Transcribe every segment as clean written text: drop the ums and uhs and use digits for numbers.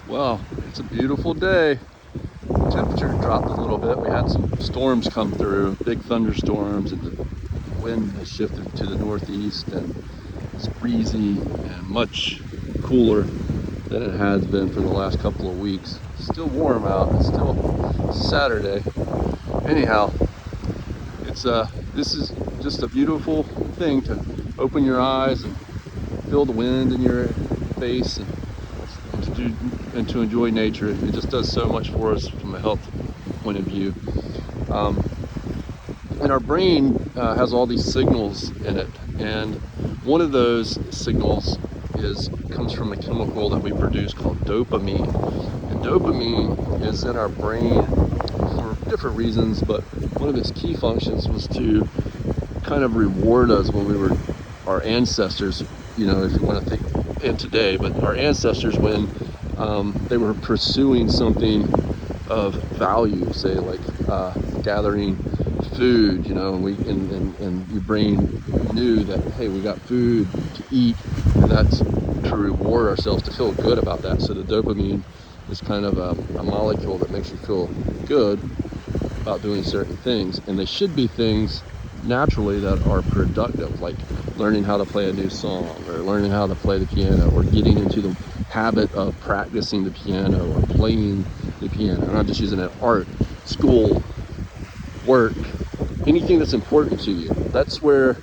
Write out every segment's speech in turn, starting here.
Well, it's a beautiful day. The temperature dropped a little bit. We had some storms come through, big thunderstorms, and the wind has shifted to the northeast, and it's breezy and much cooler than it has been for the last couple of weeks. Still warm out. It's still Saturday. Anyhow, it's this is just a beautiful thing to open your eyes and feel the wind in your face and to enjoy nature. It just does so much for us from a health point of view. Um, and our brain has all these signals in it, and one of those signals comes from a chemical that we produce called dopamine. And dopamine is in our brain for different reasons, but one of its key functions was to kind of reward us when we were our ancestors, if you want to think in today, but our ancestors, when they were pursuing something of value, say like gathering food, and your brain knew that, hey, we got food to eat, and that's to reward ourselves, to feel good about that. So the dopamine is kind of a molecule that makes you feel good about doing certain things, and they should be things naturally that are productive, like learning how to play a new song, or learning how to play the piano, or getting into the habit of practicing the piano or playing the piano. I'm not just using it, art, school, work, anything that's important to you. That's where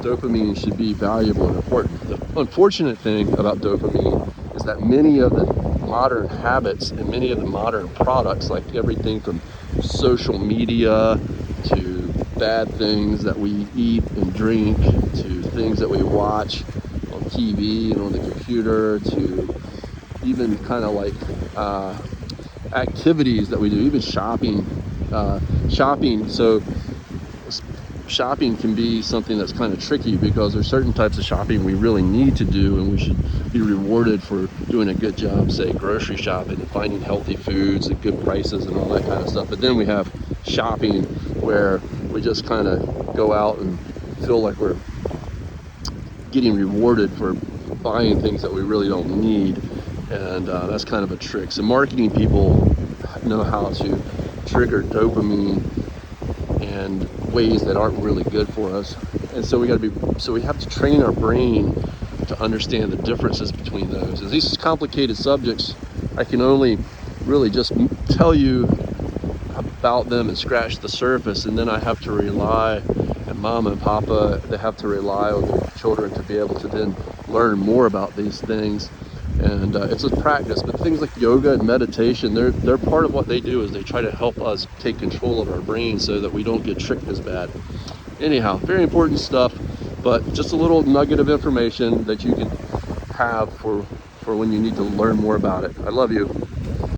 dopamine should be valuable and important. The unfortunate thing about dopamine is that many of the modern habits and many of the modern products, like everything from social media to bad things that we eat and drink, to things that we watch on TV and on the computer, to even kind of like activities that we do, even shopping. So shopping can be something that's kind of tricky, because there's certain types of shopping we really need to do, and we should be rewarded for doing a good job, say grocery shopping and finding healthy foods at good prices and all that kind of stuff. But then we have shopping where we just kind of go out and feel like we're getting rewarded for buying things that we really don't need, and that's kind of a trick. So marketing people know how to trigger dopamine and ways that aren't really good for us, and so we have to train our brain to understand the differences between those. And these complicated subjects, I can only really just tell you about them and scratch the surface, and then I have to rely, and mom and papa, they have to rely on their children to be able to then learn more about these things. And it's a practice. But things like yoga and meditation, they're part of what they do, is they try to help us take control of our brain so that we don't get tricked as bad. Anyhow, very important stuff, but just a little nugget of information that you can have for when you need to learn more about it. I love you.